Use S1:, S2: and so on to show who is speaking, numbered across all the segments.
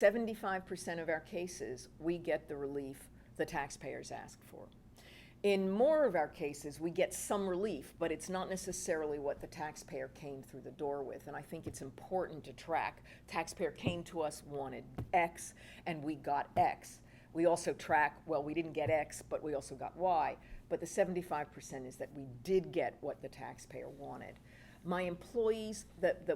S1: 75% of our cases, we get the relief the taxpayers ask for. In more of our cases, we get some relief, but it's not necessarily what the taxpayer came through the door with. And I think it's important to track. Taxpayer came to us, wanted X, and we got X. We also track, well, we didn't get X, but we also got Y. But the 75% is that we did get what the taxpayer wanted. My employees,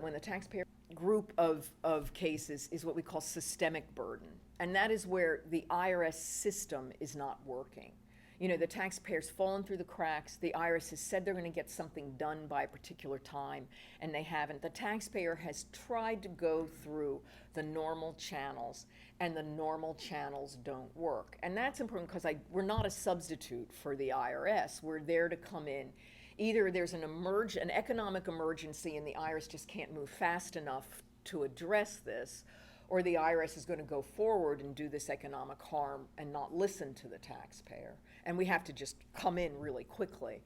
S1: when the taxpayer group of cases is what we call systemic burden. And that is where the IRS system is not working. You know, the taxpayer's fallen through the cracks. The IRS has said they're going to get something done by a particular time, and they haven't. The taxpayer has tried to go through the normal channels, and the normal channels don't work. And that's important because we're not a substitute for the IRS. We're there to come in. Either there's an economic emergency and the IRS just can't move fast enough to address this, or the IRS is going to go forward and do this economic harm and not listen to the taxpayer. And we have to just come in really quickly.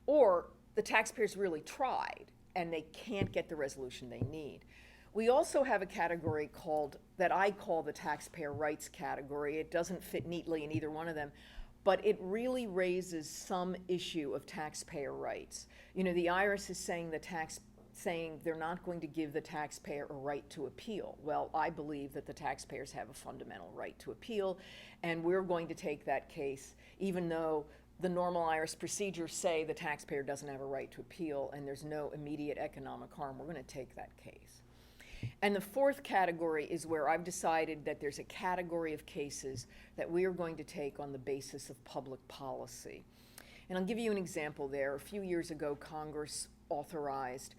S1: Or the taxpayers really tried and they can't get the resolution they need. We also have a category that I call the taxpayer rights category. It doesn't fit neatly in either one of them, but it really raises some issue of taxpayer rights. You know, the IRS is saying saying they're not going to give the taxpayer a right to appeal. Well, I believe that the taxpayers have a fundamental right to appeal, and we're going to take that case, even though the normal IRS procedures say the taxpayer doesn't have a right to appeal and there's no immediate economic harm. We're going to take that case. And the fourth category is where I've decided that there's a category of cases that we are going to take on the basis of public policy. And I'll give you an example there. A few years ago, Congress authorized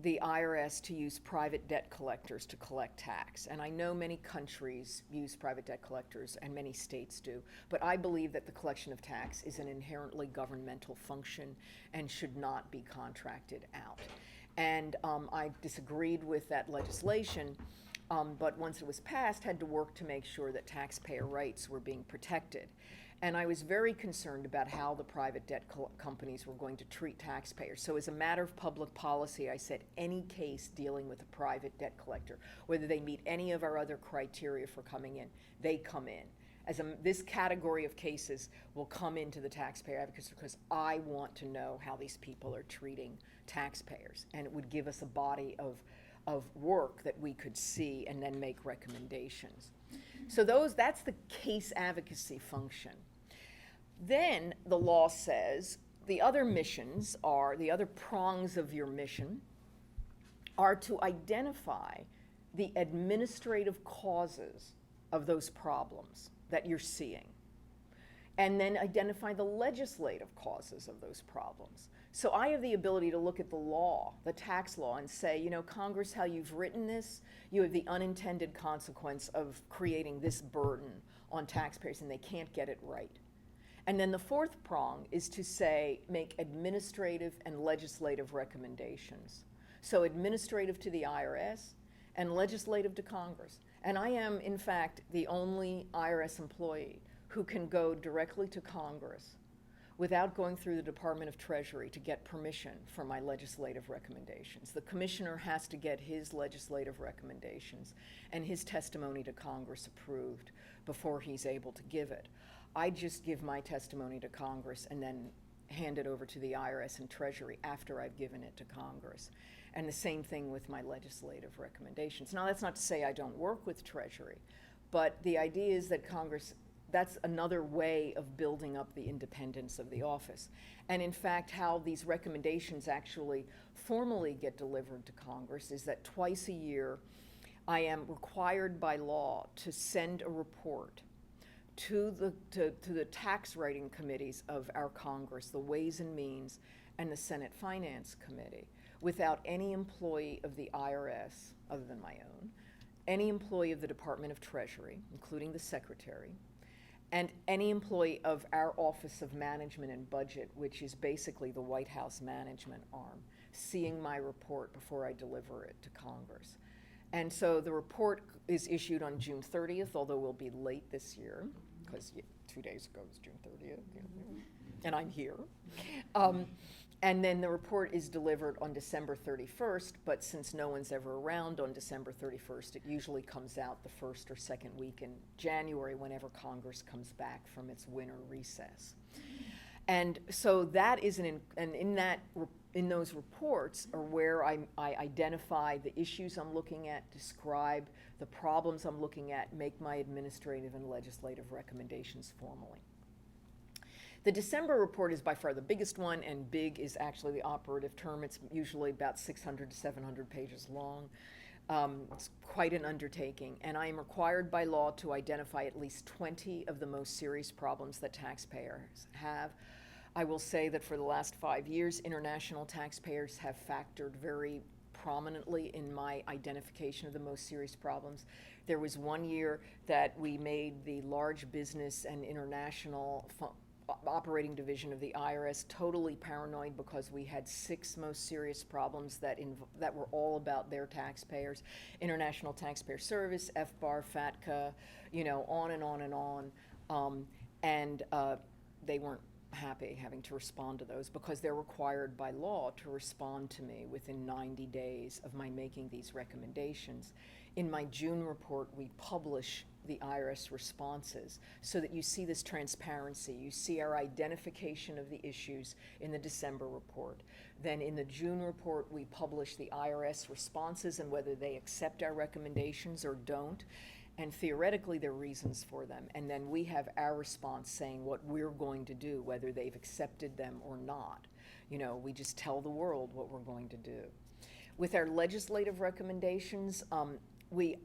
S1: the IRS to use private debt collectors to collect tax. And I know many countries use private debt collectors and many states do, but I believe that the collection of tax is an inherently governmental function and should not be contracted out. And I disagreed with that legislation, but once it was passed, had to work to make sure that taxpayer rights were being protected. And I was very concerned about how the private debt companies were going to treat taxpayers. So as a matter of public policy, I said any case dealing with a private debt collector, whether they meet any of our other criteria for coming in, they come in. This category of cases will come into the taxpayer advocacy because I want to know how these people are treating taxpayers. And it would give us a body of work that we could see and then make recommendations. So that's the case advocacy function. Then the law says the other prongs of your mission are to identify the administrative causes of those problems that you're seeing, and then identify the legislative causes of those problems. So I have the ability to look at the law, the tax law, and say, you know, Congress, how you've written this, you have the unintended consequence of creating this burden on taxpayers, and they can't get it right. And then the fourth prong is to say, make administrative and legislative recommendations. So administrative to the IRS and legislative to Congress. And I am, in fact, the only IRS employee who can go directly to Congress without going through the Department of Treasury to get permission for my legislative recommendations. The commissioner has to get his legislative recommendations and his testimony to Congress approved before he's able to give it. I just give my testimony to Congress and then hand it over to the IRS and Treasury after I've given it to Congress. And the same thing with my legislative recommendations. Now, that's not to say I don't work with Treasury, but the idea is that Congress, that's another way of building up the independence of the office. And in fact, how these recommendations actually formally get delivered to Congress is that twice a year, I am required by law to send a report to the tax writing committees of our Congress, the Ways and Means and the Senate Finance Committee, without any employee of the IRS, other than my own, any employee of the Department of Treasury, including the Secretary, and any employee of our Office of Management and Budget, which is basically the White House management arm, seeing my report before I deliver it to Congress. And so the report is issued on June 30th, although we'll be late this year, because 2 days ago was June 30th, and I'm here. And then the report is delivered on December 31st, but since no one's ever around on December 31st, it usually comes out the first or second week in January, whenever Congress comes back from its winter recess. And so that is in those reports are where I identify the issues I'm looking at, describe the problems I'm looking at, make my administrative and legislative recommendations formally. The December report is by far the biggest one, and big is actually the operative term. It's usually about 600 to 700 pages long. It's quite an undertaking, and I am required by law to identify at least 20 of the most serious problems that taxpayers have. I will say that for the last 5 years, international taxpayers have factored very prominently in my identification of the most serious problems. There was one year that we made the large business and international operating division of the IRS totally paranoid because we had 6 most serious problems that were all about their taxpayers: International Taxpayer Service, FBAR, FATCA, on and on and on. They weren't happy having to respond to those because they're required by law to respond to me within 90 days of my making these recommendations. In my June report, we publish the IRS responses so that you see this transparency. You see our identification of the issues in the December report. Then in the June report, we publish the IRS responses and whether they accept our recommendations or don't. And theoretically, there are reasons for them. And then we have our response saying what we're going to do, whether they've accepted them or not. We just tell the world what we're going to do. With our legislative recommendations, we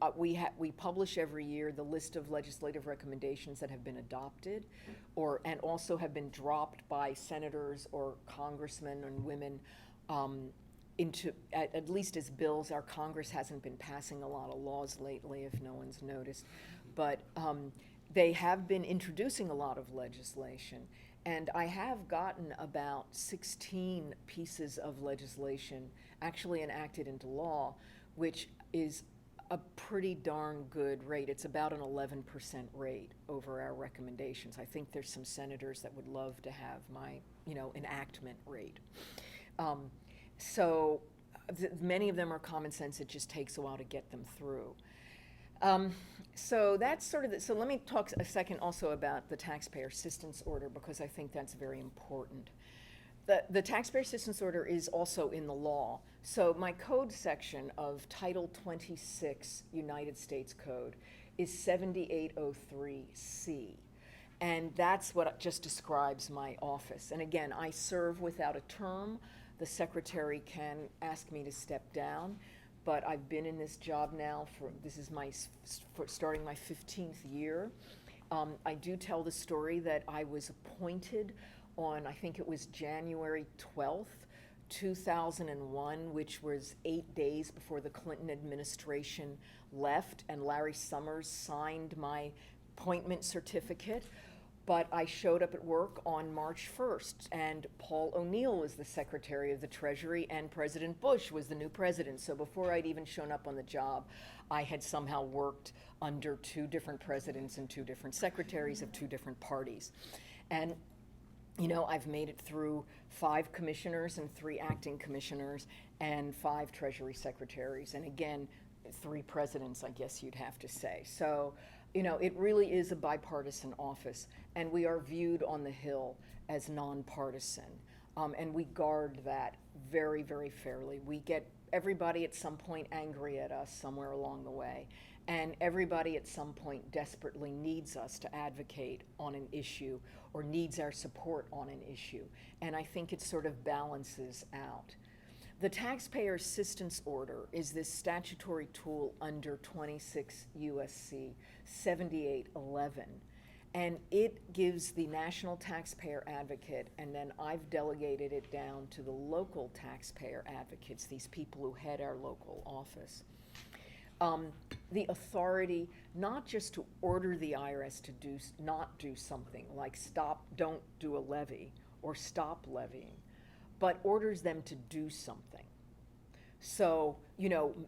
S1: publish every year the list of legislative recommendations that have been adopted and also have been dropped by senators or congressmen and women at least as bills. Our Congress hasn't been passing a lot of laws lately, if no one's noticed, but they have been introducing a lot of legislation. And I have gotten about 16 pieces of legislation actually enacted into law, which is a pretty darn good rate. It's about an 11% rate over our recommendations. I think there's some senators that would love to have my, enactment rate. So many of them are common sense. It just takes a while to get them through. So that's sort of so let me talk a second also about the taxpayer assistance order, because I think that's very important. The taxpayer assistance order is also in the law. So my code section of Title 26 United States Code is 7803C. And that's what just describes my office. And again, I serve without a term. The secretary can ask me to step down, but I've been in this job now this is starting my 15th year. I do tell the story that I was appointed on, I think it was January 12th, 2001, which was 8 days before the Clinton administration left, and Larry Summers signed my appointment certificate. But I showed up at work on March 1st, and Paul O'Neill was the Secretary of the Treasury, and President Bush was the new president. So before I'd even shown up on the job, I had somehow worked under 2 different presidents and 2 different secretaries of 2 different parties. And I've made it through 5 commissioners and 3 acting commissioners and 5 Treasury secretaries, and again, 3 presidents, I guess you'd have to say. So, it really is a bipartisan office, and we are viewed on the Hill as nonpartisan, and we guard that very, very fairly. We get everybody at some point angry at us somewhere along the way, and everybody at some point desperately needs us to advocate on an issue or needs our support on an issue, and I think it sort of balances out. The Taxpayer Assistance Order is this statutory tool under 26 U.S.C. 7811, and it gives the National Taxpayer Advocate, and then I've delegated it down to the local taxpayer advocates, these people who head our local office, the authority not just to order the IRS to not do something like don't do a levy or stop levying, but orders them to do something. So,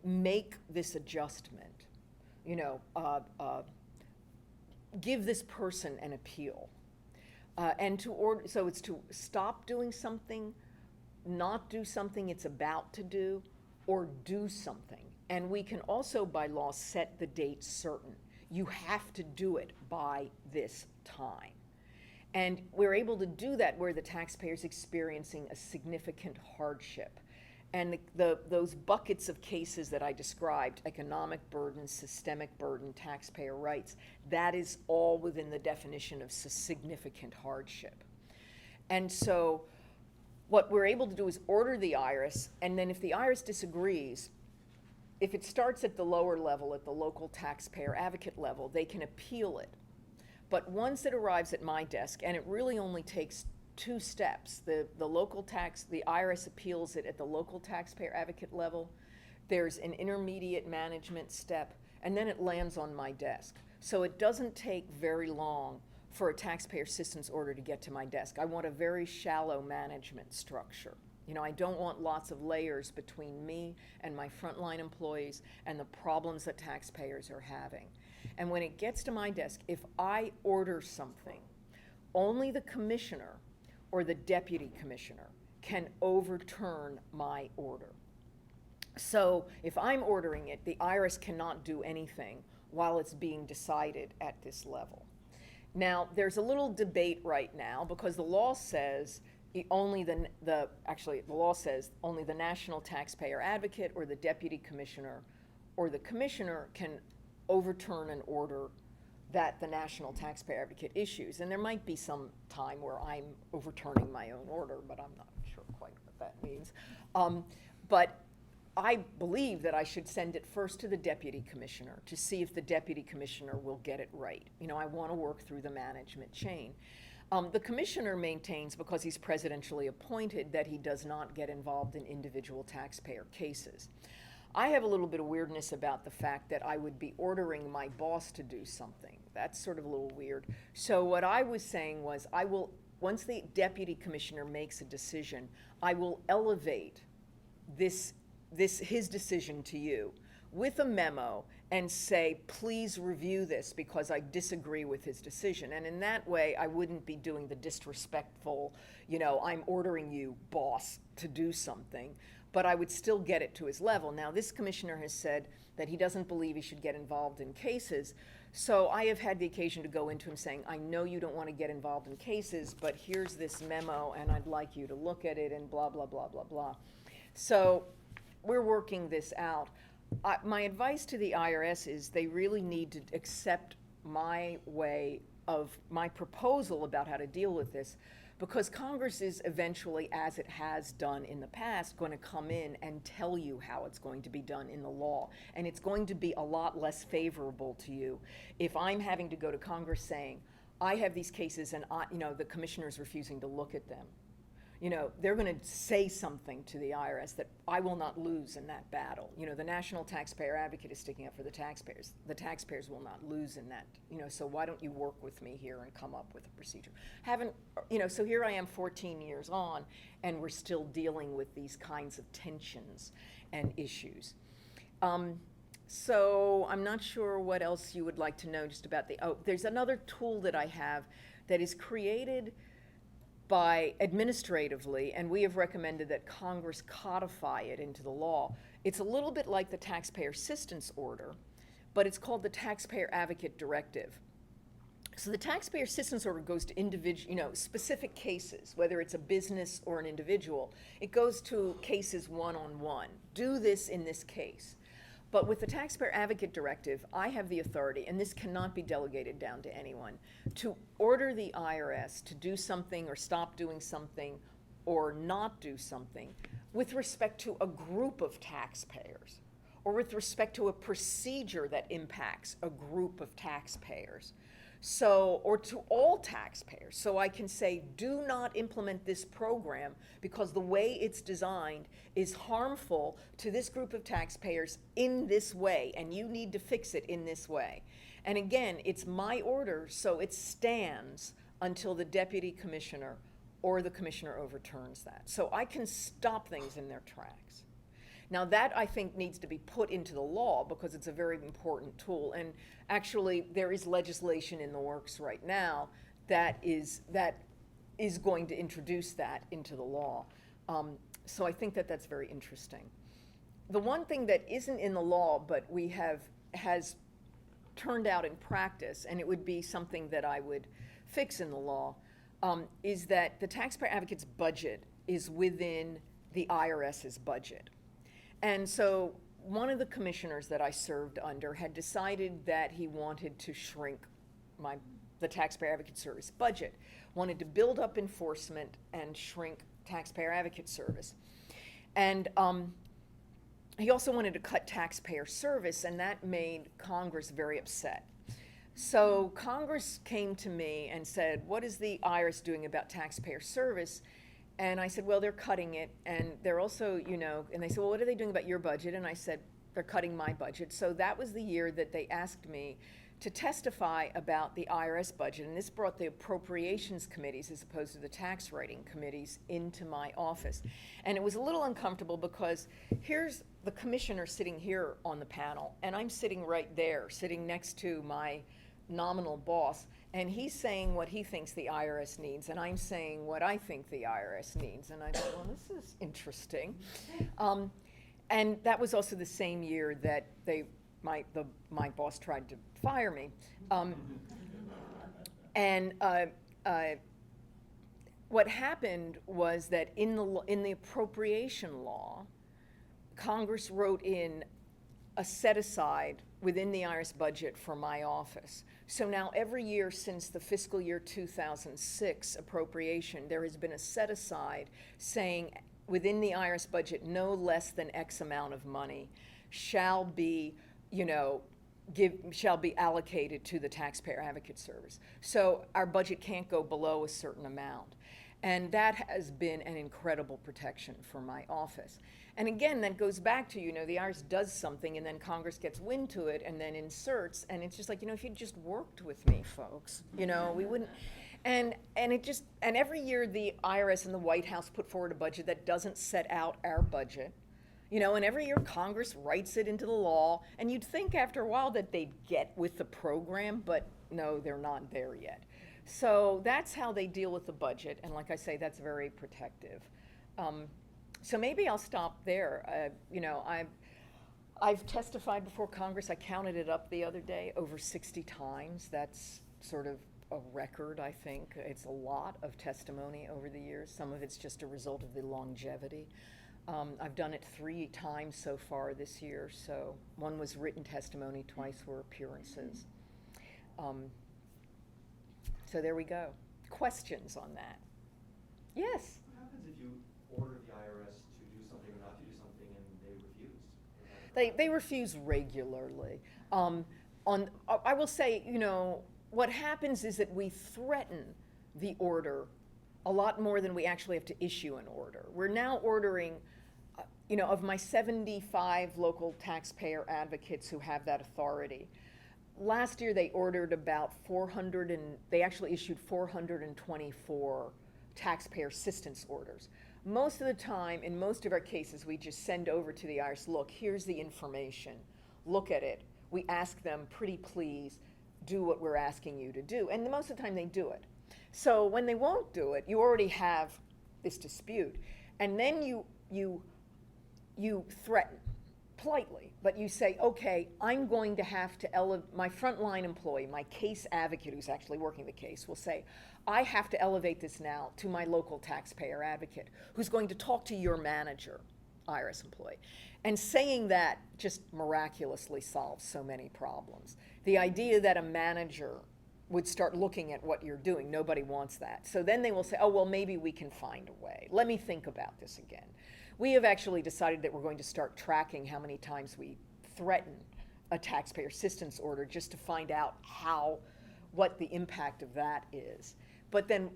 S1: make this adjustment, give this person an appeal. So it's to stop doing something not do something it's about to do, or do something. And we can also, by law, set the date certain. You have to do it by this time. And we're able to do that where the taxpayer's experiencing a significant hardship. And those buckets of cases that I described, economic burden, systemic burden, taxpayer rights, that is all within the definition of significant hardship. And so what we're able to do is order the IRS, and then if the IRS disagrees, if it starts at the lower level, at the local taxpayer advocate level, they can appeal it. But once it arrives at my desk, and it really only takes 2 steps, the IRS appeals it at the local taxpayer advocate level, there's an intermediate management step, and then it lands on my desk. So it doesn't take very long for a taxpayer assistance order to get to my desk. I want a very shallow management structure. You know, I don't want lots of layers between me and my frontline employees and the problems that taxpayers are having. And when it gets to my desk, if I order something, only the commissioner or the deputy commissioner can overturn my order. So if I'm ordering it, the IRS cannot do anything while it's being decided at this level. Now, there's a little debate right now because the law says only the law says only the national taxpayer advocate or the deputy commissioner or the commissioner can overturn an order that the national taxpayer advocate issues. And there might be some time where I'm overturning my own order, but I'm not sure quite what that means. But I believe that I should send it first to the deputy commissioner to see if the deputy commissioner will get it right. You know, I want to work through the management chain. The commissioner maintains, because he's presidentially appointed, that he does not get involved in individual taxpayer cases. I have a little bit of weirdness about the fact that I would be ordering my boss to do something. That's sort of a little weird. So what I was saying was once the deputy commissioner makes a decision, I will elevate his decision to you with a memo and say, please review this because I disagree with his decision. And in that way, I wouldn't be doing the disrespectful, you know, I'm ordering you, boss, to do something, but I would still get it to his level. Now, this commissioner has said that he doesn't believe he should get involved in cases, so I have had the occasion to go into him saying, I know you don't want to get involved in cases, but here's this memo and I'd like you to look at it and blah, blah, blah, blah, blah. So we're working this out. My advice to the IRS is they really need to accept my way of my proposal about how to deal with this, because Congress is eventually, as it has done in the past, going to come in and tell you how it's going to be done in the law. And it's going to be a lot less favorable to you if I'm having to go to Congress saying, I have these cases and the commissioner's refusing to look at them. You know, they're going to say something to the IRS that I will not lose in that battle. You know, the national taxpayer advocate is sticking up for the taxpayers. The taxpayers will not lose in that. You know, so why don't you work with me here and come up with a procedure? So here I am 14 years on, and we're still dealing with these kinds of tensions and issues. So I'm not sure what else you would like to know just about there's another tool that I have that is created by administratively, and we have recommended that Congress codify it into the law. It's a little bit like the Taxpayer Assistance Order, but it's called the Taxpayer Advocate Directive. So the Taxpayer Assistance Order goes to specific cases, whether it's a business or an individual. It goes to cases one-on-one. Do this in this case. But with the Taxpayer Advocate Directive, I have the authority, and this cannot be delegated down to anyone, to order the IRS to do something or stop doing something or not do something with respect to a group of taxpayers or with respect to a procedure that impacts a group of taxpayers. Or to all taxpayers. So I can say, do not implement this program because the way it's designed is harmful to this group of taxpayers in this way, and you need to fix it in this way. And again, it's my order, so it stands until the deputy commissioner or the commissioner overturns that. So I can stop things in their tracks. Now that, I think, needs to be put into the law because it's a very important tool. And actually, there is legislation in the works right now that is going to introduce that into the law. So I think that that's very interesting. The one thing that isn't in the law, but has turned out in practice, and it would be something that I would fix in the law, is that the taxpayer advocate's budget is within the IRS's budget. And so one of the commissioners that I served under had decided that he wanted to shrink the Taxpayer Advocate Service budget, wanted to build up enforcement and shrink Taxpayer Advocate Service. And he also wanted to cut taxpayer service, and that made Congress very upset. So Congress came to me and said, what is the IRS doing about taxpayer service? And I said, well, they're cutting it, and they're also, and they said, well, what are they doing about your budget? And I said, they're cutting my budget. So that was the year that they asked me to testify about the IRS budget, and this brought the appropriations committees as opposed to the tax writing committees into my office. And it was a little uncomfortable because here's the commissioner sitting here on the panel, and I'm sitting right there, sitting next to my nominal boss, and he's saying what he thinks the IRS needs, and I'm saying what I think the IRS needs. And I thought, well, this is interesting. And that was also the same year that my boss tried to fire me. What happened was that in the appropriation law, Congress wrote in a set aside within the IRS budget for my office. So now every year since the fiscal year 2006 appropriation, there has been a set aside saying within the IRS budget, no less than X amount of money shall be allocated to the Taxpayer Advocate Service. So our budget can't go below a certain amount. And that has been an incredible protection for my office. And again, that goes back to, the IRS does something and then Congress gets wind to it and then inserts, and it's just like, if you'd just worked with me, folks, we wouldn't. And every year the IRS and the White House put forward a budget that doesn't set out our budget. And every year Congress writes it into the law, and you'd think after a while that they'd get with the program, but no, they're not there yet. So that's how they deal with the budget, and like I say, that's very protective. So maybe I'll stop there. I've testified before Congress. I counted it up the other day, over 60 times. That's sort of a record, I think. It's a lot of testimony over the years. Some of it's just a result of the longevity. I've done it 3 times so far this year, so one was written testimony, twice were appearances. So there we go. Questions on that? Yes?
S2: What happens if you order the IRS to do something or not to do something and they refuse?
S1: They refuse regularly. I will say, what happens is that we threaten the order a lot more than we actually have to issue an order. We're now ordering, of my 75 local taxpayer advocates who have that authority, last year they ordered about 400, and they actually issued 424 taxpayer assistance orders. Most of the time, in most of our cases, we just send over to the IRS, look, here's the information, look at it. We ask them, pretty please, do what we're asking you to do. And most of the time they do it. So when they won't do it, you already have this dispute. And then you threaten, politely, but you say, okay, I'm going to have to my frontline employee, my case advocate who's actually working the case, will say, I have to elevate this now to my local taxpayer advocate who's going to talk to your manager, IRS employee. And saying that just miraculously solves so many problems. The idea that a manager would start looking at what you're doing, nobody wants that. So then they will say, oh, well, maybe we can find a way. Let me think about this again. We have actually decided that we're going to start tracking how many times we threaten a taxpayer assistance order just to find out what the impact of that is. But then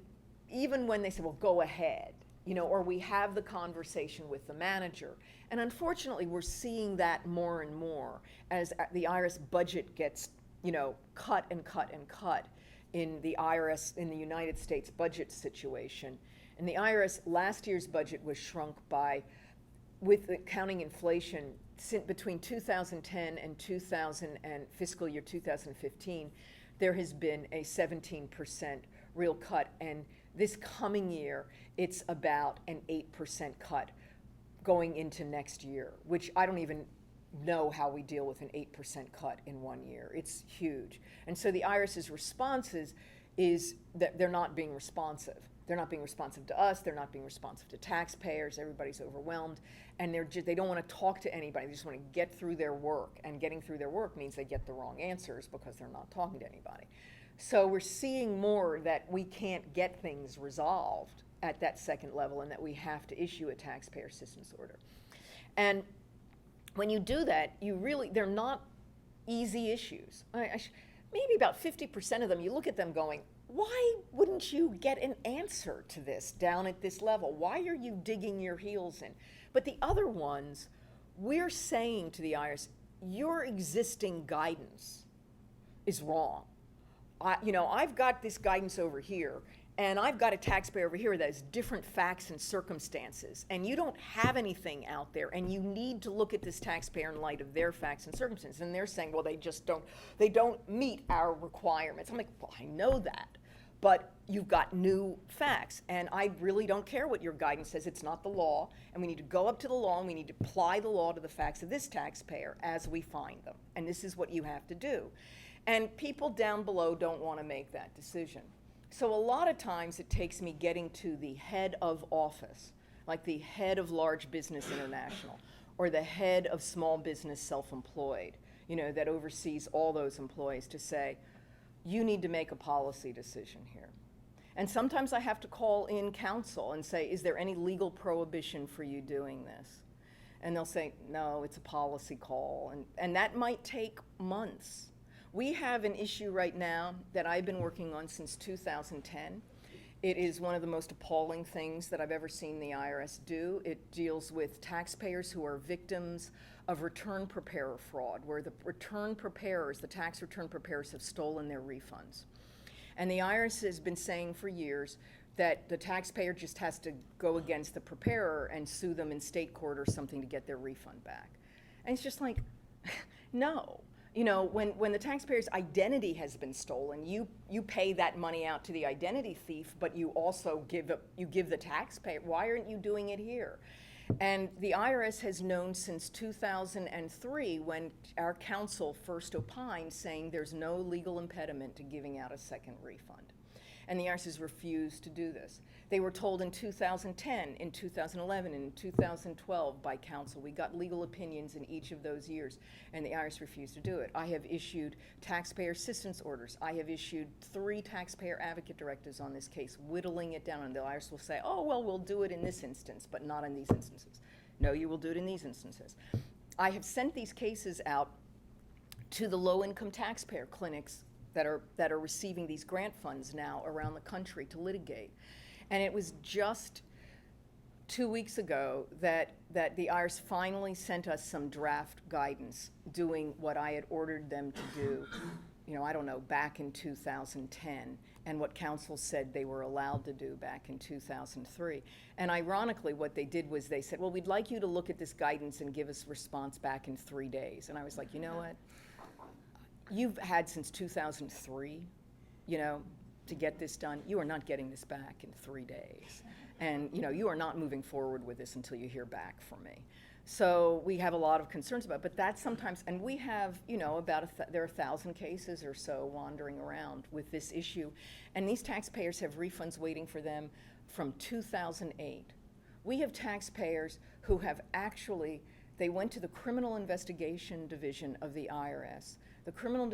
S1: even when they say, well, go ahead, or we have the conversation with the manager, and unfortunately we're seeing that more and more as the IRS budget gets, cut and cut and cut in the IRS, in the United States budget situation. And the IRS, last year's budget was shrunk by, with counting inflation, between 2010 and fiscal year 2015, there has been a 17% real cut. And this coming year, it's about an 8% cut going into next year, which I don't even know how we deal with an 8% cut in 1 year. It's huge. And so the IRS's response is that they're not being responsive. They're not being responsive to us. They're not being responsive to taxpayers. Everybody's overwhelmed. And they don't want to talk to anybody. They just want to get through their work. And getting through their work means they get the wrong answers because they're not talking to anybody. So we're seeing more that we can't get things resolved at that second level and that we have to issue a taxpayer assistance order. And when you do that, they're not easy issues. Maybe about 50% of them, you look at them going, why wouldn't you get an answer to this down at this level? Why are you digging your heels in? But the other ones, we're saying to the IRS, your existing guidance is wrong. I've got this guidance over here, and I've got a taxpayer over here that has different facts and circumstances, and you don't have anything out there, and you need to look at this taxpayer in light of their facts and circumstances. And they're saying, well, they don't meet our requirements. I'm like, well, I know that, but you've got new facts, and I really don't care what your guidance says. It's not the law, and we need to go up to the law, and we need to apply the law to the facts of this taxpayer as we find them, and this is what you have to do. And people down below don't want to make that decision. So a lot of times it takes me getting to the head of office, like the head of Large Business International, or the head of Small Business Self-Employed, that oversees all those employees, to say, you need to make a policy decision here. And sometimes I have to call in counsel and say, is there any legal prohibition for you doing this? And they'll say, no, it's a policy call. And that might take months. We have an issue right now that I've been working on since 2010. It is one of the most appalling things that I've ever seen the IRS do. It deals with taxpayers who are victims of return preparer fraud, where the tax return preparers have stolen their refunds. And the IRS has been saying for years that the taxpayer just has to go against the preparer and sue them in state court or something to get their refund back. And it's just like, no. When the taxpayer's identity has been stolen, you pay that money out to the identity thief, but you also give the taxpayer. Why aren't you doing it here? And the IRS has known since 2003, when our counsel first opined, saying there's no legal impediment to giving out a second refund. And the IRS has refused to do this. They were told in 2010, in 2011, and in 2012 by counsel. We got legal opinions in each of those years, and the IRS refused to do it. I have issued taxpayer assistance orders. I have issued 3 taxpayer advocate directives on this case, whittling it down, and the IRS will say, oh, well, we'll do it in this instance, but not in these instances. No, you will do it in these instances. I have sent these cases out to the low-income taxpayer clinics that are receiving these grant funds now around the country to litigate. And it was just 2 weeks ago that the IRS finally sent us some draft guidance doing what I had ordered them to do, back in 2010, and what counsel said they were allowed to do back in 2003. And ironically, what they did was they said, well, we'd like you to look at this guidance and give us a response back in 3 days. And I was like, you know what? You've had since 2003, to get this done. You are not getting this back in 3 days. And, you are not moving forward with this until you hear back from me. So we have a lot of concerns about it, but that's sometimes, and we have, there are 1,000 cases or so wandering around with this issue. And these taxpayers have refunds waiting for them from 2008. We have taxpayers who have actually, they went to the Criminal Investigation Division of the IRS. The Criminal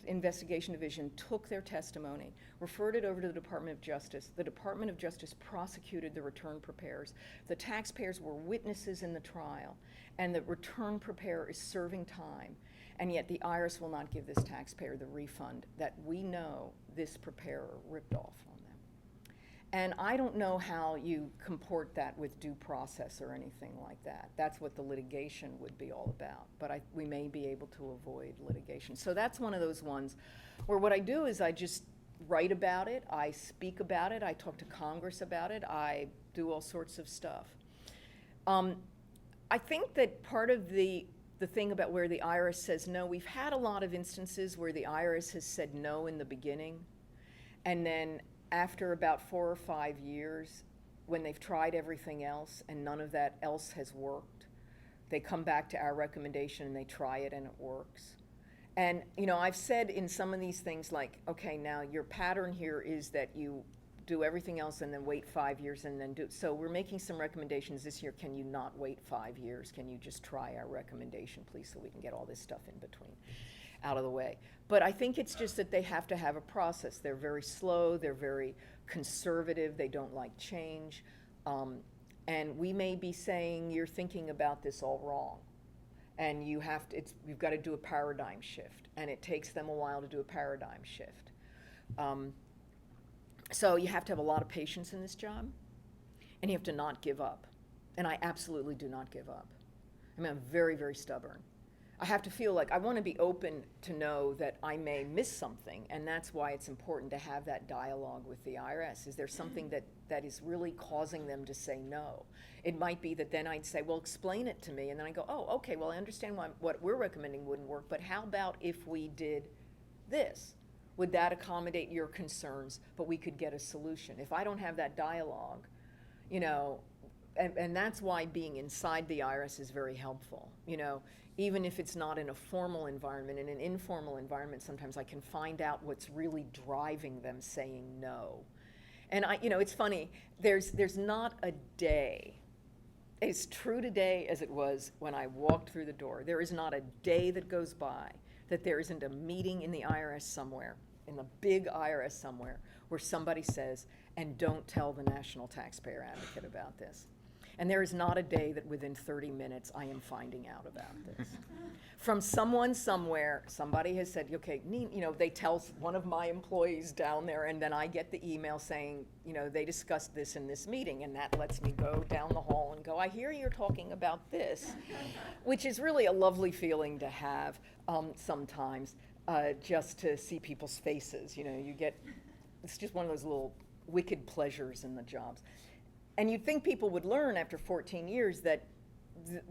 S1: Investigation Division took their testimony, referred it over to the Department of Justice. The Department of Justice prosecuted the return preparers. The taxpayers were witnesses in the trial, and the return preparer is serving time. And yet the IRS will not give this taxpayer the refund that we know this preparer ripped off on them. And I don't know how you comport that with due process or anything like that. That's what the litigation would be all about. But we may be able to avoid litigation. So that's one of those ones where what I do is I just write about it, I speak about it, I talk to Congress about it, I do all sorts of stuff. I think that part of the thing about where the IRS says no, we've had a lot of instances where the IRS has said no in the beginning, and then after about 4 or 5 years, when they've tried everything else and none of that else has worked, they come back to our recommendation and they try it and it works. And, I've said in some of these things like, okay, now your pattern here is that you do everything else and then wait 5 years and then do, so we're making some recommendations this year. Can you not wait 5 years? Can you just try our recommendation, please, so we can get all this stuff in between out of the way? But I think it's just that they have to have a process. They're very slow, they're very conservative, they don't like change. And we may be saying, you're thinking about this all wrong. And you've got to do a paradigm shift, and it takes them a while to do a paradigm shift. So you have to have a lot of patience in this job, and you have to not give up. And I absolutely do not give up. I mean, I'm very, very stubborn. I have to feel like I want to be open to know that I may miss something, and that's why it's important to have that dialogue with the IRS. Is there something that is really causing them to say no? It might be that then I'd say, well, explain it to me, and then I go, oh, okay, well, I understand why what we're recommending wouldn't work, but how about if we did this? Would that accommodate your concerns, but we could get a solution? If I don't have that dialogue, and that's why being inside the IRS is very helpful. Even if it's not in a formal environment, in an informal environment, sometimes I can find out what's really driving them saying no. And it's funny, there's not a day, as true today as it was when I walked through the door, there is not a day that goes by that there isn't a meeting in the IRS somewhere, in the big IRS somewhere, where somebody says, and don't tell the National Taxpayer Advocate about this. And there is not a day that within 30 minutes I am finding out about this. From someone somewhere, somebody has said, okay, they tell one of my employees down there, and then I get the email saying, they discussed this in this meeting, and that lets me go down the hall and go, I hear you're talking about this, which is really a lovely feeling to have sometimes, just to see people's faces. It's just one of those little wicked pleasures in the jobs. And you'd think people would learn after 14 years that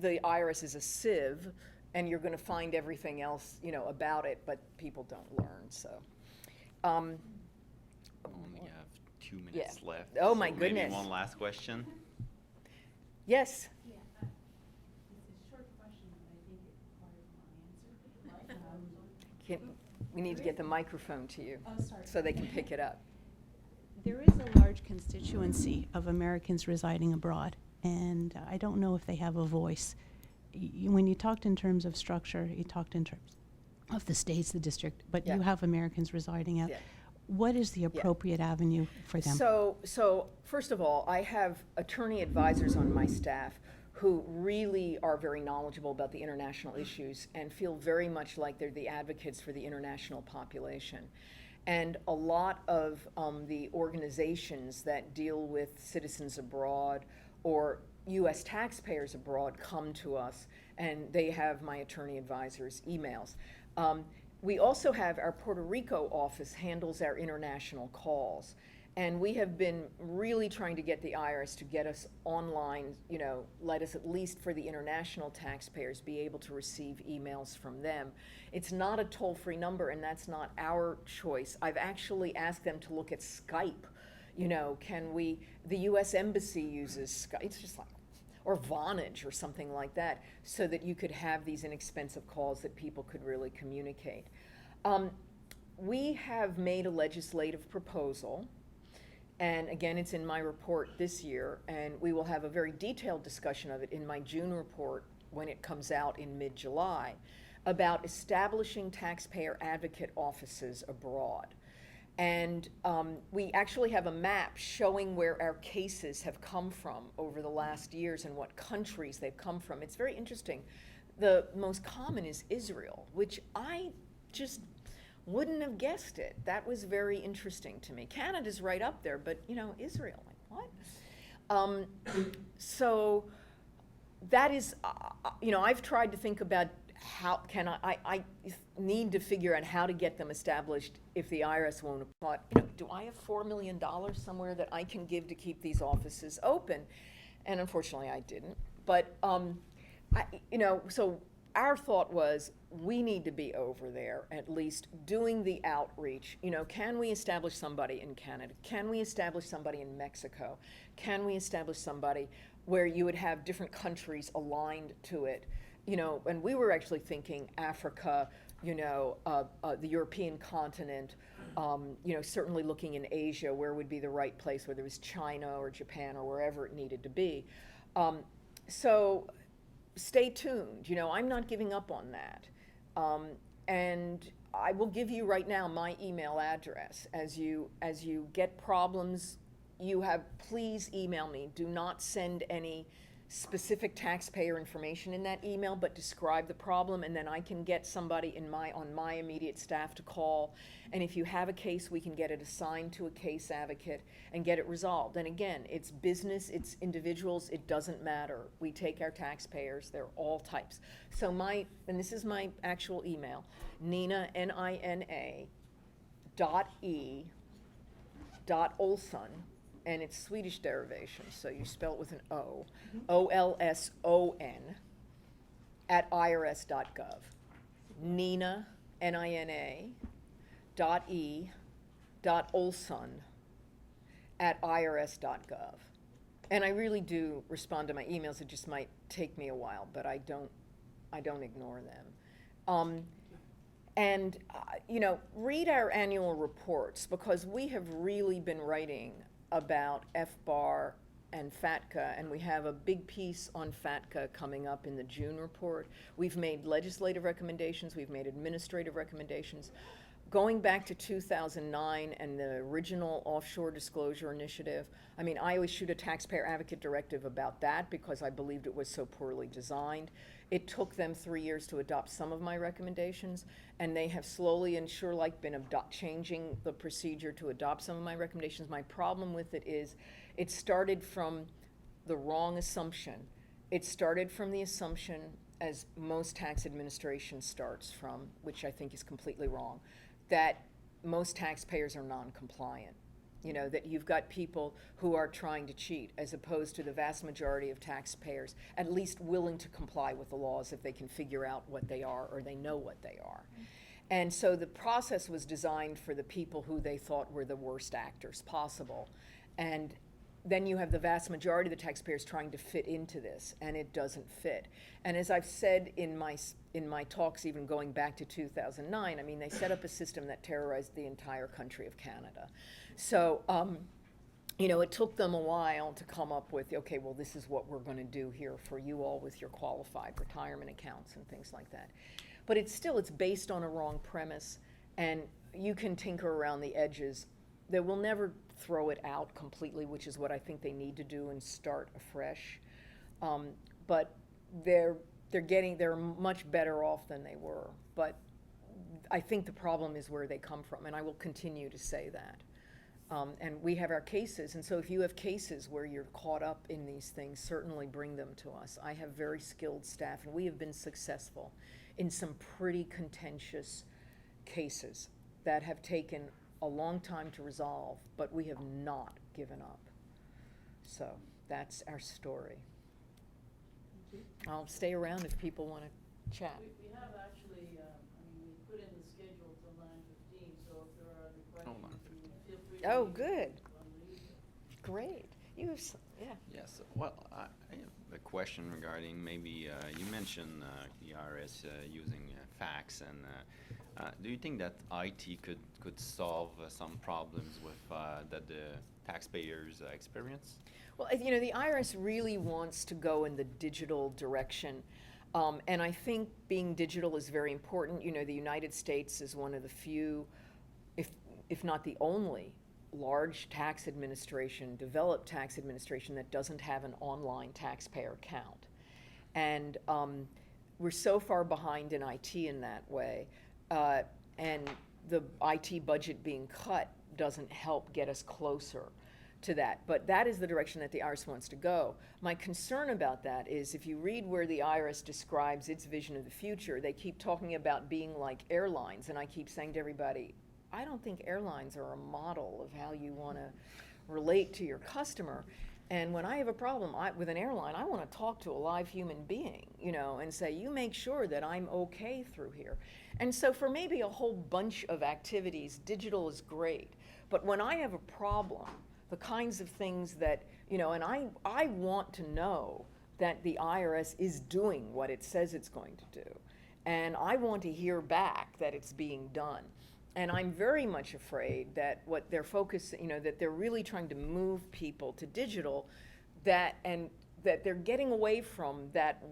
S1: the IRS is a sieve, and you're going to find everything else, about it, but people don't learn. So,
S3: We only have 2 minutes left.
S1: Oh, my
S3: so
S1: goodness.
S3: Maybe one last question.
S1: Yes.
S4: Yeah, it's a short question, but I think it requires a long answer.
S1: We need to get the microphone to you
S4: Oh, sorry.
S1: so they can pick it up.
S4: There is a large constituency of Americans residing abroad, and I don't know if they have a voice. When you talked in terms of structure, you talked in terms of the states, the district, but
S1: Yeah.
S4: you have Americans residing out.
S1: Yeah.
S4: What is the appropriate avenue for them?
S1: So first of all, I have attorney advisors on my staff who really are very knowledgeable about the international issues and feel very much like they're the advocates for the international population. And a lot of the organizations that deal with citizens abroad or U.S. taxpayers abroad come to us, and they have my attorney advisors' emails. We also have our Puerto Rico office handles our international calls. And we have been really trying to get the IRS to get us online, let us at least for the international taxpayers be able to receive emails from them. It's not a toll-free number, and that's not our choice. I've actually asked them to look at Skype. The U.S. Embassy uses Skype. It's just like, or Vonage or something like that, so that you could have these inexpensive calls that people could really communicate. We have made a legislative proposal. And again, it's in my report this year, and we will have a very detailed discussion of it in my June report when it comes out in mid-July, about establishing taxpayer advocate offices abroad. And we actually have a map showing where our cases have come from over the last years and what countries they've come from. It's very interesting. The most common is Israel, which I just wouldn't have guessed it. That was very interesting to me. Canada's right up there, but Israel, like what? So that is, I've tried to think about how can I need to figure out how to get them established if the IRS won't apply. Do I have $4 million somewhere that I can give to keep these offices open? And unfortunately I didn't. But, so our thought was, we need to be over there, at least doing the outreach. You know, can we establish somebody in Canada? Can we establish somebody in Mexico? Can we establish somebody where you would have different countries aligned to it? You know, and we were actually thinking Africa, you know, the European continent, you know, certainly looking in Asia, where would be the right place, whether it was China or Japan or wherever it needed to be. So stay tuned. You know, I'm not giving up on that. And I will give you right now my email address. As you get problems, please email me. Do not send any specific taxpayer information in that email, but describe the problem, and then I can get somebody on my immediate staff to call. And if you have a case, we can get it assigned to a case advocate and get it resolved. And again, it's business, it's individuals, it doesn't matter. We take our taxpayers, they're all types. So and this is my actual email, Nina, Nina, .Olsson, and it's Swedish derivation, so you spell it with an O, Olson, @irs.gov. Nina, Nina, .Olsson, @irs.gov. And I really do respond to my emails. It just might take me a while, but I don't ignore them. And you know, read our annual reports, because we have really been writing about FBAR and FATCA, and we have a big piece on FATCA coming up in the June report. We've made legislative recommendations, we've made administrative recommendations. Going back to 2009 and the original Offshore Disclosure Initiative, I mean, I always shoot a taxpayer advocate directive about that because I believed it was so poorly designed. It took them 3 years to adopt some of my recommendations, and they have slowly and sure like been changing the procedure to adopt some of my recommendations. My problem with it is it started from the wrong assumption. It started from the assumption, as most tax administration starts from, which I think is completely wrong, that most taxpayers are non-compliant. You know, that you've got people who are trying to cheat, as opposed to the vast majority of taxpayers at least willing to comply with the laws if they can figure out what they are or they know what they are. And so the process was designed for the people who they thought were the worst actors possible. And then you have the vast majority of the taxpayers trying to fit into this, and it doesn't fit. And as I've said in my talks, even going back to 2009, I mean, they set up a system that terrorized the entire country of Canada. So, you know, it took them a while to come up with, okay, well, this is what we're going to do here for you all with your qualified retirement accounts and things like that. But it's based on a wrong premise, and you can tinker around the edges. They will never throw it out completely, which is what I think they need to do, and start afresh. But they're much better off than they were. But I think the problem is where they come from, and I will continue to say that. And we have our cases, and so if you have cases where you're caught up in these things, certainly bring them to us. I have very skilled staff, and we have been successful in some pretty contentious cases that have taken a long time to resolve, but we have not given up. So that's our story. I'll stay around if people want to chat.
S5: We have actually, we put in the schedule till 9:15, so if there are any questions, feel free to.
S1: Oh,
S5: leave
S1: good.
S5: on the evening.
S1: Great. You have, yeah.
S3: Yes, well, I have a question regarding maybe, you mentioned the IRS using fax, and do you think that IT could solve some problems with that the taxpayers experience?
S1: Well, you know, the IRS really wants to go in the digital direction. And I think being digital is very important. You know, the United States is one of the few, if not the only, large tax administration, developed tax administration that doesn't have an online taxpayer account. And we're so far behind in IT in that way. And the IT budget being cut doesn't help get us closer to that. But that is the direction that the IRS wants to go. My concern about that is if you read where the IRS describes its vision of the future, they keep talking about being like airlines. And I keep saying to everybody, I don't think airlines are a model of how you want to relate to your customer. And when I have a problem with an airline, I want to talk to a live human being, you know, and say, you make sure that I'm okay through here. And so for maybe a whole bunch of activities, digital is great. But when I have a problem, the kinds of things that, you know, and I want to know that the IRS is doing what it says it's going to do. And I want to hear back that it's being done. And I'm very much afraid that what they're focusing, you know, that they're really trying to move people to digital, and that they're getting away from that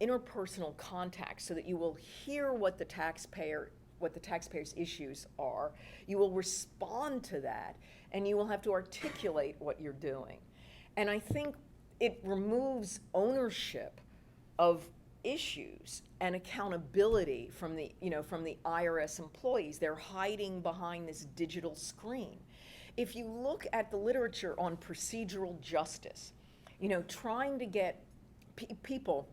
S1: interpersonal contact, so that you will hear what the taxpayer's issues are, you will respond to that, and you will have to articulate what you're doing. And I think it removes ownership of issues and accountability from the IRS employees. They're hiding behind this digital screen. If you look at the literature on procedural justice, you know, trying to get people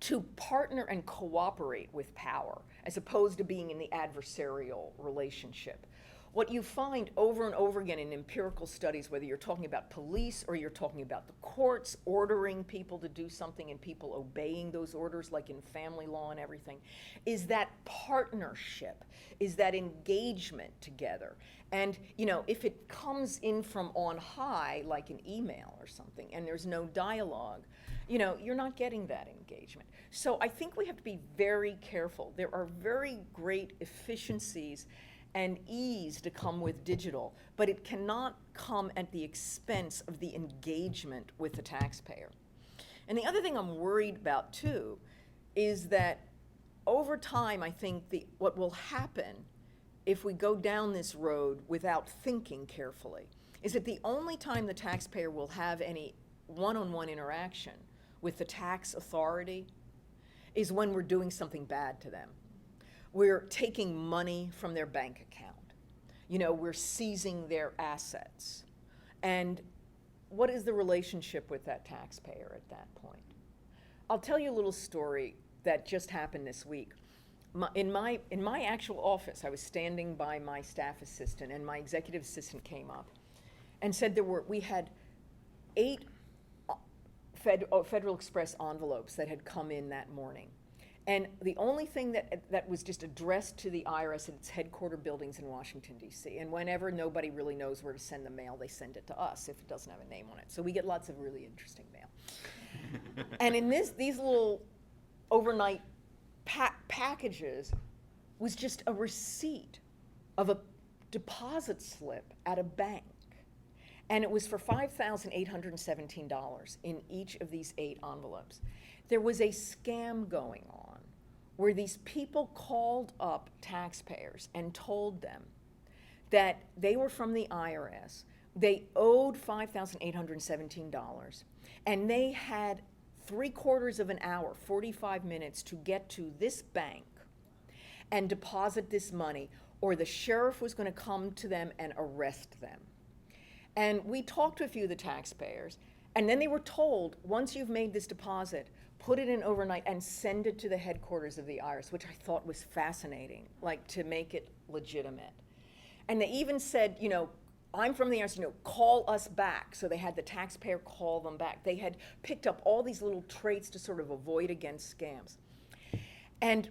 S1: to partner and cooperate with power as opposed to being in the adversarial relationship. What you find over and over again in empirical studies, whether you're talking about police or you're talking about the courts ordering people to do something and people obeying those orders, like in family law and everything, is that partnership, is that engagement together. And, you know, if it comes in from on high, like an email or something, and there's no dialogue, you know, you're not getting that engagement. So I think we have to be very careful. There are very great efficiencies and ease to come with digital, but it cannot come at the expense of the engagement with the taxpayer. And the other thing I'm worried about too is that over time, I think what will happen if we go down this road without thinking carefully is that the only time the taxpayer will have any one-on-one interaction with the tax authority is when we're doing something bad to them. We're taking money from their bank account. You know, we're seizing their assets. And what is the relationship with that taxpayer at that point? I'll tell you a little story that just happened this week. In my actual office, I was standing by my staff assistant, and my executive assistant came up and said we had 8 Federal Express envelopes that had come in that morning. And the only thing that was just addressed to the IRS at its headquarter buildings in Washington, D.C. And whenever nobody really knows where to send the mail, they send it to us if it doesn't have a name on it. So we get lots of really interesting mail. And in these little overnight packages was just a receipt of a deposit slip at a bank. And it was for $5,817 in each of these 8 envelopes. There was a scam going on where these people called up taxpayers and told them that they were from the IRS, they owed $5,817, and they had 3/4 of an hour, 45 minutes, to get to this bank and deposit this money, or the sheriff was going to come to them and arrest them. And we talked to a few of the taxpayers, and then they were told, once you've made this deposit, put it in overnight and send it to the headquarters of the IRS, which I thought was fascinating, like to make it legitimate. And they even said, you know, I'm from the IRS, you know, call us back. So they had the taxpayer call them back. They had picked up all these little traits to sort of avoid against scams. And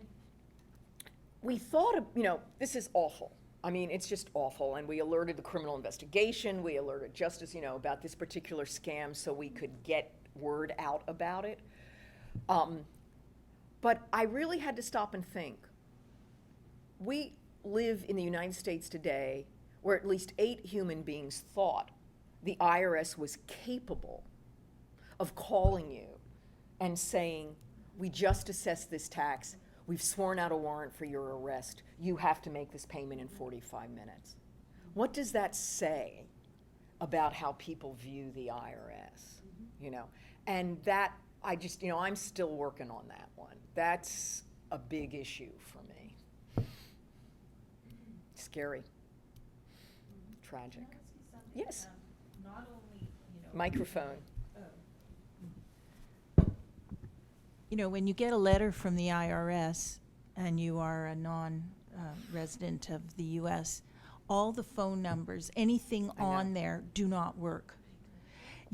S1: we thought, you know, this is awful. I mean, it's just awful. And we alerted the criminal investigation. We alerted justice, you know, about this particular scam so we could get word out about it. But I really had to stop and think. We live in the United States today where at least 8 human beings thought the IRS was capable of calling you and saying, we just assessed this tax, we've sworn out a warrant for your arrest, you have to make this payment in 45 minutes. What does that say about how people view the IRS? You know, and that, I just, you know, I'm still working on that one. That's a big issue for me. Scary. Tragic.
S5: Can I ask you something?
S1: Yes.
S5: Not only, you know.
S1: Microphone.
S6: You know, when you get a letter from the IRS and you are a non-resident of the U.S., all the phone numbers, anything
S1: I know.
S6: on there do not work.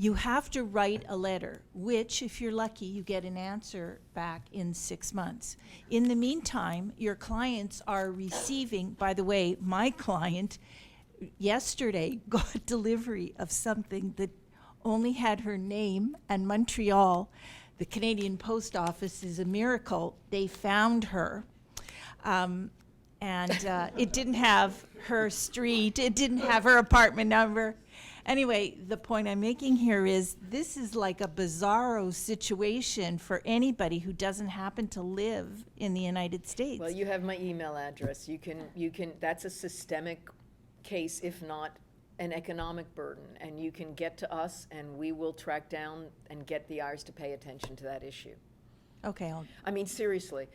S6: You have to write a letter, which, if you're lucky, you get an answer back in 6 months. In the meantime, your clients are receiving, by the way, my client yesterday got delivery of something that only had her name and Montreal. The Canadian Post Office is a miracle. They found her. It didn't have her street, it didn't have her apartment number. Anyway, the point I'm making here is this is like a bizarro situation for anybody who doesn't happen to live in the United States.
S1: Well, you have my email address. You can, that's a systemic case, if not an economic burden. And you can get to us and we will track down and get the IRS to pay attention to that issue.
S6: Okay,
S1: I mean, seriously,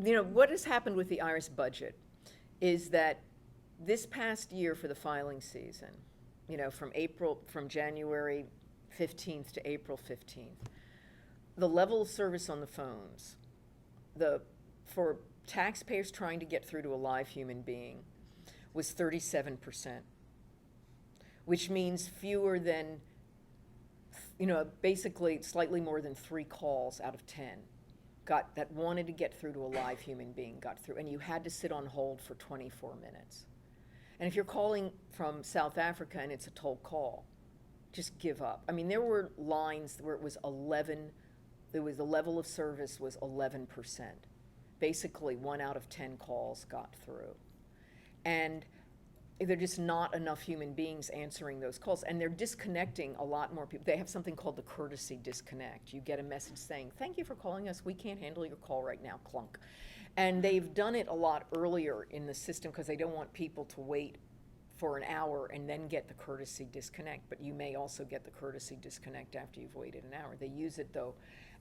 S1: you know, what has happened with the IRS budget is that this past year for the filing season, you know, from January 15th to April 15th, the level of service on the phones, for taxpayers trying to get through to a live human being was 37%, which means fewer than, you know, basically slightly more than 3 calls out of 10 that wanted to get through to a live human being got through, and you had to sit on hold for 24 minutes. And if you're calling from South Africa and it's a toll call, just give up. I mean, there were lines where it was 11, the level of service was 11%. Basically, 1 out of 10 calls got through. And there are just not enough human beings answering those calls, and they're disconnecting a lot more people. They have something called the courtesy disconnect. You get a message saying, thank you for calling us, we can't handle your call right now, clunk. And they've done it a lot earlier in the system because they don't want people to wait for an hour and then get the courtesy disconnect, but you may also get the courtesy disconnect after you've waited an hour. They use it though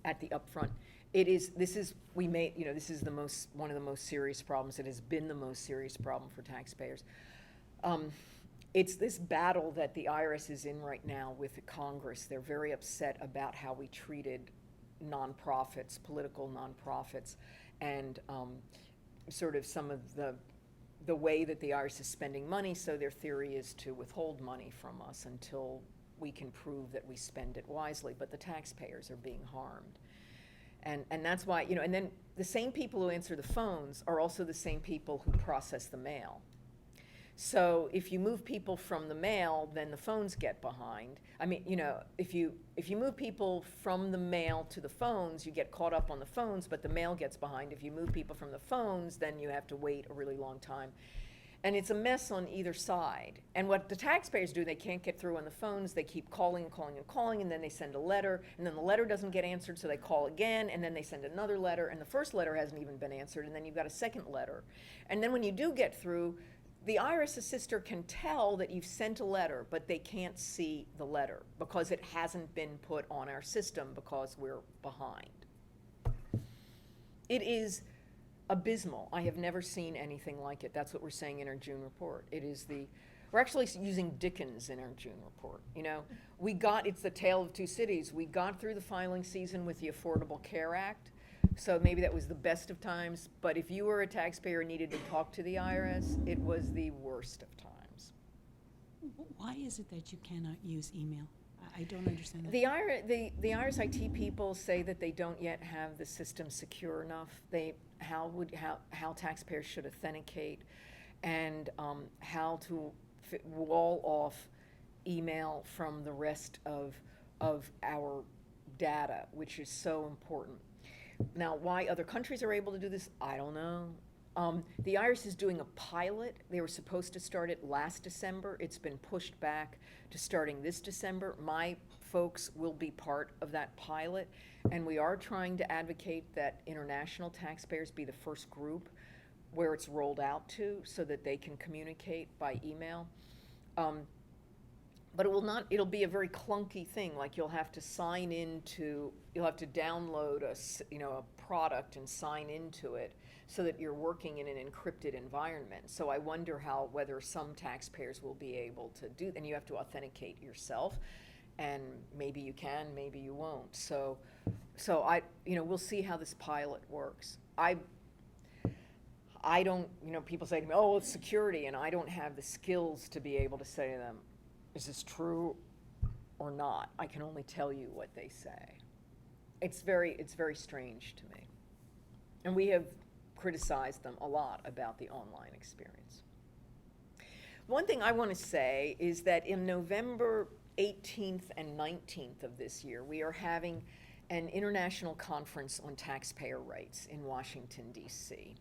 S1: at the upfront. This is one of the most serious problems. It has been the most serious problem for taxpayers. It's this battle that the IRS is in right now with the Congress. They're very upset about how we treated nonprofits, political nonprofits, and sort of some of the way that the IRS is spending money. So their theory is to withhold money from us until we can prove that we spend it wisely. But the taxpayers are being harmed. And that's why, you know, and then the same people who answer the phones are also the same people who process the mail. So if you move people from the mail, then the phones get behind. I mean, you know, if you move people from the mail to the phones, you get caught up on the phones, but the mail gets behind. If you move people from the phones, then you have to wait a really long time. And it's a mess on either side. And what the taxpayers do, they can't get through on the phones, they keep calling and calling and calling, and then they send a letter, and then the letter doesn't get answered, so they call again, and then they send another letter, and the first letter hasn't even been answered, and then you've got a second letter. And then when you do get through, the IRS assister can tell that you've sent a letter, but they can't see the letter because it hasn't been put on our system because we're behind. It is abysmal. I have never seen anything like it. That's what we're saying in our June report. We're actually using Dickens in our June report. You know, it's the tale of two cities. We got through the filing season with the Affordable Care Act. So maybe that was the best of times, but if you were a taxpayer and needed to talk to the IRS, it was the worst of times.
S4: Why is it that you cannot use email? I don't understand that.
S1: The IRS IT people say that they don't yet have the system secure enough. How taxpayers should authenticate, and how to wall off email from the rest of our data, which is so important. Now, why other countries are able to do this, I don't know. The IRS is doing a pilot. They were supposed to start it last December. It's been pushed back to starting this December. My folks will be part of that pilot, and we are trying to advocate that international taxpayers be the first group where it's rolled out to so that they can communicate by email. But it'll be a very clunky thing, like you'll have to download a product and sign into it so that you're working in an encrypted environment. So I wonder whether some taxpayers will be able to do, and you have to authenticate yourself, and maybe you can, maybe you won't. So we'll see how this pilot works. I don't, people say to me, oh, it's security, and I don't have the skills to be able to say to them, is this true? or not. I can only tell you what they say. It's very strange to me. And we have criticized them a lot about the online experience. One thing I want to say is that in November 18th and 19th of this year, we are having an international conference on taxpayer rights in Washington, D.C.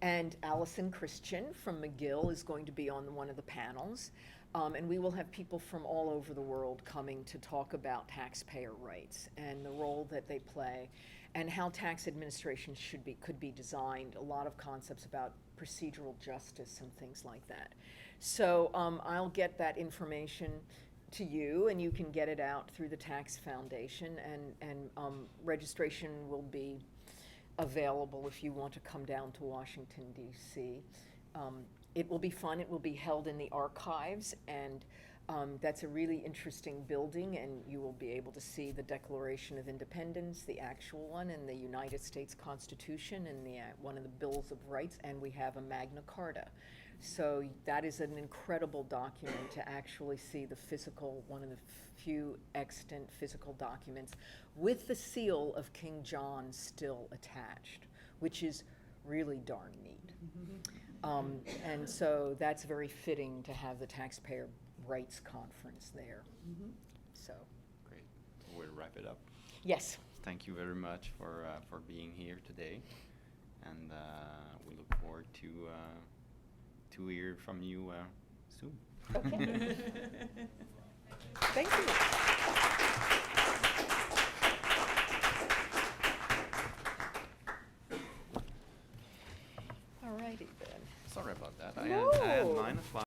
S1: And Allison Christian from McGill is going to be on one of the panels. And we will have people from all over the world coming to talk about taxpayer rights and the role that they play and how tax administration could be designed, a lot of concepts about procedural justice and things like that. So I'll get that information to you, and you can get it out through the Tax Foundation, and registration will be available if you want to come down to Washington, D.C. It will be fun. It will be held in the archives, and that's a really interesting building, and you will be able to see the Declaration of Independence, the actual one, and the United States Constitution, and the one of the Bills of Rights, and we have a Magna Carta. So that is an incredible document to actually see the physical, one of the few extant physical documents with the seal of King John still attached, which is really darn neat. And so that's very fitting to have the Taxpayer Rights Conference there. So,
S3: Great. We'll wrap it up.
S1: yes.
S3: Thank you very much for being here today, and we look forward to hear from you soon.
S1: Okay. Thank you. All righty then.
S3: Sorry about that. I
S1: No.
S3: had mine.